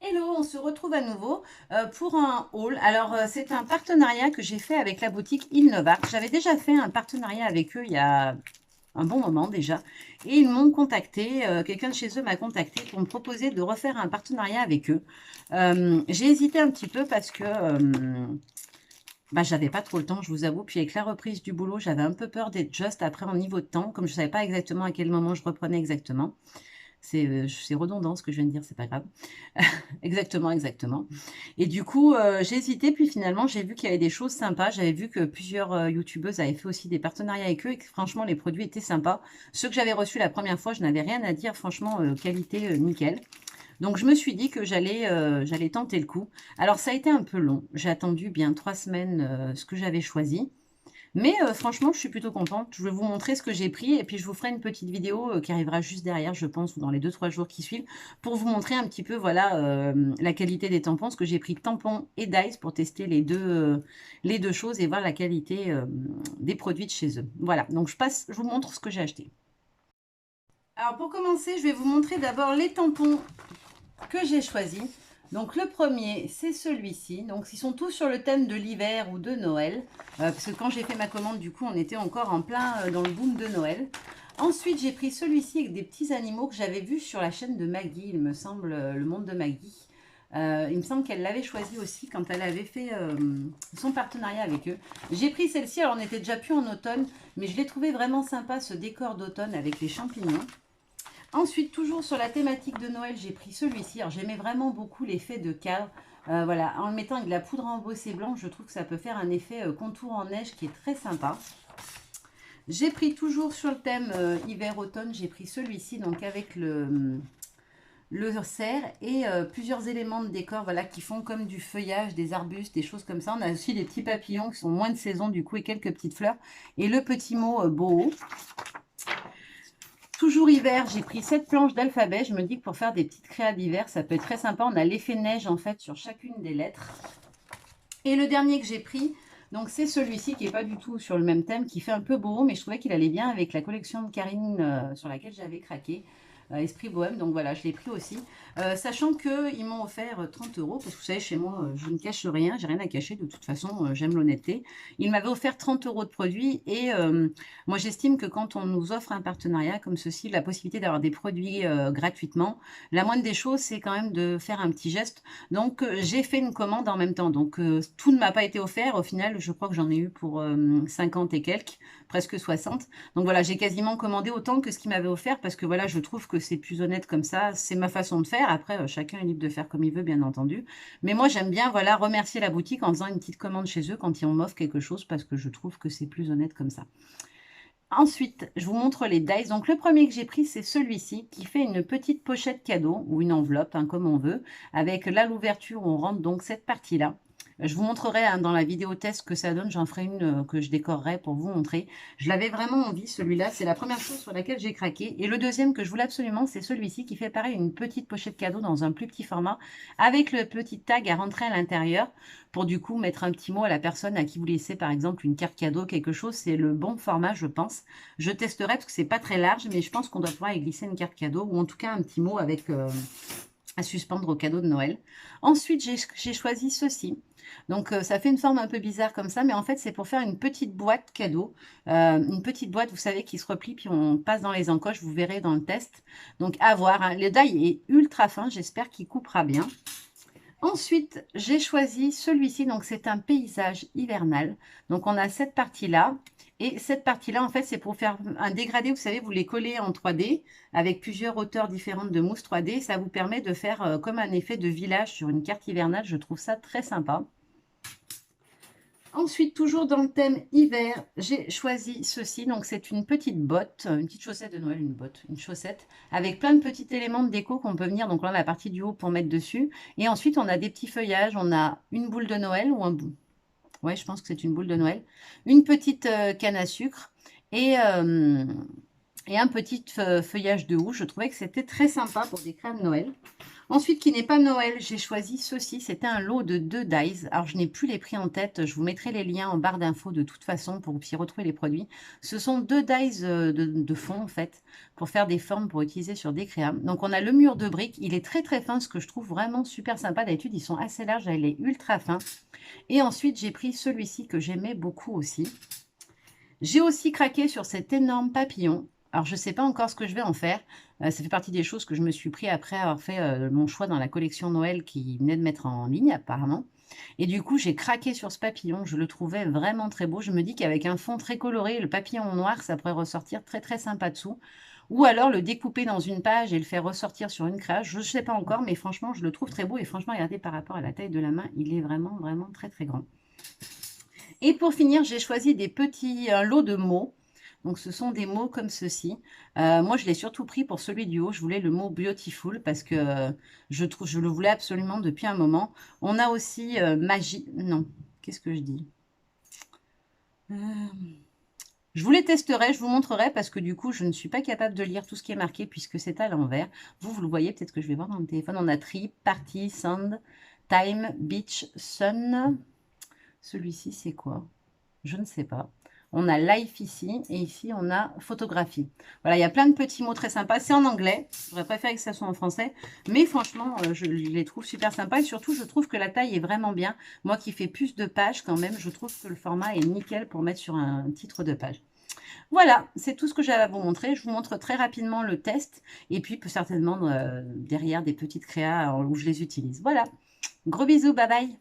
Hello, on se retrouve à nouveau pour un haul. Alors, c'est un partenariat que j'ai fait avec la boutique Innova. J'avais déjà fait un partenariat avec eux il y a un bon moment déjà. Et ils m'ont contacté, quelqu'un de chez eux m'a contacté pour me proposer de refaire un partenariat avec eux. J'ai hésité un petit peu parce que bah, j'avais pas trop le temps, je vous avoue. Puis avec la reprise du boulot, j'avais un peu peur d'être juste après en niveau de temps, comme je ne savais pas exactement à quel moment je reprenais exactement. C'est redondant ce que je viens de dire, c'est pas grave. Exactement, exactement. Et du coup, j'ai hésité, puis finalement, j'ai vu qu'il y avait des choses sympas. J'avais vu que plusieurs youtubeuses avaient fait aussi des partenariats avec eux et que franchement, les produits étaient sympas. Ceux que j'avais reçus la première fois, je n'avais rien à dire. Franchement, qualité nickel. Donc, je me suis dit que j'allais tenter le coup. Alors, ça a été un peu long. J'ai attendu bien 3 semaines ce que j'avais choisi. Mais franchement, je suis plutôt contente. Je vais vous montrer ce que j'ai pris et puis je vous ferai une petite vidéo qui arrivera juste derrière, je pense, ou dans les 2-3 jours qui suivent, pour vous montrer un petit peu, voilà, la qualité des tampons. Parce que j'ai pris tampons et Dice pour tester les deux choses et voir la qualité des produits de chez eux. Voilà, donc je vous montre ce que j'ai acheté. Alors pour commencer, je vais vous montrer d'abord les tampons que j'ai choisis. Donc le premier, c'est celui-ci. Donc ils sont tous sur le thème de l'hiver ou de Noël. Parce que quand j'ai fait ma commande, du coup, on était encore en plein dans le boom de Noël. Ensuite, j'ai pris celui-ci avec des petits animaux que j'avais vus sur la chaîne de Maggie, il me semble, le monde de Maggie. Il me semble qu'elle l'avait choisi aussi quand elle avait fait son partenariat avec eux. J'ai pris celle-ci, alors on n'était déjà plus en automne, mais je l'ai trouvé vraiment sympa, ce décor d'automne avec les champignons. Ensuite, toujours sur la thématique de Noël, j'ai pris celui-ci. Alors, j'aimais vraiment beaucoup l'effet de cadre. Voilà, en le mettant avec de la poudre embossée blanche, je trouve que ça peut faire un effet contour en neige qui est très sympa. J'ai pris toujours sur le thème hiver-automne, j'ai pris celui-ci, donc avec le cerf et plusieurs éléments de décor voilà, qui font comme du feuillage, des arbustes, des choses comme ça. On a aussi des petits papillons qui sont moins de saison du coup et quelques petites fleurs. Et le petit mot boho. Toujours hiver, j'ai pris cette planche d'alphabet. Je me dis que pour faire des petites créas d'hiver, ça peut être très sympa. On a l'effet neige en fait sur chacune des lettres. Et le dernier que j'ai pris, donc c'est celui-ci qui n'est pas du tout sur le même thème, qui fait un peu beau, mais je trouvais qu'il allait bien avec la collection de Karine sur laquelle j'avais craqué. Esprit Bohème, donc voilà, je l'ai pris aussi. Sachant qu'ils m'ont offert 30 euros, parce que vous savez, chez moi, je ne cache rien, j'ai rien à cacher, de toute façon, j'aime l'honnêteté. Ils m'avaient offert 30 euros de produits et moi, j'estime que quand on nous offre un partenariat comme ceci, la possibilité d'avoir des produits gratuitement, la moindre des choses, c'est quand même de faire un petit geste. Donc, j'ai fait une commande en même temps. Donc, tout ne m'a pas été offert. Au final, je crois que j'en ai eu pour 50 et quelques, presque 60. Donc, voilà, j'ai quasiment commandé autant que ce qu'il m'avait offert parce que, voilà, je trouve que c'est plus honnête comme ça. C'est ma façon de faire. Après, chacun est libre de faire comme il veut, bien entendu. Mais moi, j'aime bien, voilà, remercier la boutique en faisant une petite commande chez eux quand ils m'offrent quelque chose parce que je trouve que c'est plus honnête comme ça. Ensuite, je vous montre les dice. Donc, le premier que j'ai pris, c'est celui-ci qui fait une petite pochette cadeau ou une enveloppe, hein, comme on veut. Avec là, l'ouverture, on rentre donc cette partie-là. Je vous montrerai hein, dans la vidéo test que ça donne. J'en ferai une que je décorerai pour vous montrer. Je l'avais vraiment envie, celui-là. C'est la première chose sur laquelle j'ai craqué. Et le deuxième que je voulais absolument, c'est celui-ci qui fait pareil une petite pochette cadeau dans un plus petit format avec le petit tag à rentrer à l'intérieur pour du coup mettre un petit mot à la personne à qui vous laissez par exemple une carte cadeau, quelque chose. C'est le bon format, je pense. Je testerai parce que c'est pas très large, mais je pense qu'on doit pouvoir y glisser une carte cadeau ou en tout cas un petit mot avec à suspendre au cadeau de Noël. Ensuite, j'ai choisi ceci. Donc, ça fait une forme un peu bizarre comme ça, mais en fait, c'est pour faire une petite boîte cadeau. Une petite boîte, vous savez, qui se replie, puis on passe dans les encoches, vous verrez dans le test. Donc, à voir. Hein. Le die est ultra fin, j'espère qu'il coupera bien. Ensuite, j'ai choisi celui-ci, donc c'est un paysage hivernal. Donc, on a cette partie-là. Et cette partie-là, en fait, c'est pour faire un dégradé. Vous savez, vous les collez en 3D avec plusieurs hauteurs différentes de mousse 3D. Ça vous permet de faire comme un effet de village sur une carte hivernale. Je trouve ça très sympa. Ensuite, toujours dans le thème hiver, j'ai choisi ceci. Donc, c'est une petite botte, une petite chaussette de Noël, une botte, une chaussette, avec plein de petits éléments de déco qu'on peut venir. Donc là, la partie du haut pour mettre dessus. Et ensuite, on a des petits feuillages. On a une boule de Noël ou un bout. Ouais, je pense que c'est une boule de Noël. Une petite canne à sucre et, et un petit feuillage de houx. Je trouvais que c'était très sympa pour des crèmes Noël. Ensuite, qui n'est pas Noël, j'ai choisi ceci. C'était un lot de 2 dies. Alors, je n'ai plus les prix en tête. Je vous mettrai les liens en barre d'infos de toute façon pour que vous puissiez retrouver les produits. Ce sont 2 dies de fond, en fait, pour faire des formes pour utiliser sur des créas. Donc, on a le mur de briques. Il est très, très fin, ce que je trouve vraiment super sympa. D'habitude, ils sont assez larges. Là, il est ultra fin. Et ensuite, j'ai pris celui-ci que j'aimais beaucoup aussi. J'ai aussi craqué sur cet énorme papillon. Alors, je ne sais pas encore ce que je vais en faire. Ça fait partie des choses que je me suis pris après avoir fait mon choix dans la collection Noël qui venait de mettre en ligne apparemment. Et du coup, j'ai craqué sur ce papillon. Je le trouvais vraiment très beau. Je me dis qu'avec un fond très coloré, le papillon en noir, ça pourrait ressortir très très sympa dessous. Ou alors le découper dans une page et le faire ressortir sur une crage. Je ne sais pas encore, mais franchement, je le trouve très beau. Et franchement, regardez par rapport à la taille de la main, il est vraiment vraiment très très grand. Et pour finir, j'ai choisi des petits lots de mots. Donc, ce sont des mots comme ceci. Moi, je l'ai surtout pris pour celui du haut. Je voulais le mot beautiful parce que je le voulais absolument depuis un moment. On a aussi magie. Non, qu'est-ce que je dis? Je vous les testerai, je vous montrerai parce que du coup, je ne suis pas capable de lire tout ce qui est marqué puisque c'est à l'envers. Vous le voyez, peut-être que je vais voir dans le téléphone. On a trip, party, sand, time, beach, sun. Celui-ci, c'est quoi? Je ne sais pas. On a life ici et ici on a photographie. Voilà, il y a plein de petits mots très sympas. C'est en anglais. J'aurais préféré que ça soit en français. Mais franchement, je les trouve super sympas. Et surtout, je trouve que la taille est vraiment bien. Moi qui fais plus de pages quand même, je trouve que le format est nickel pour mettre sur un titre de page. Voilà, c'est tout ce que j'avais à vous montrer. Je vous montre très rapidement le test. Et puis, certainement derrière des petites créas où je les utilise. Voilà. Gros bisous, bye bye.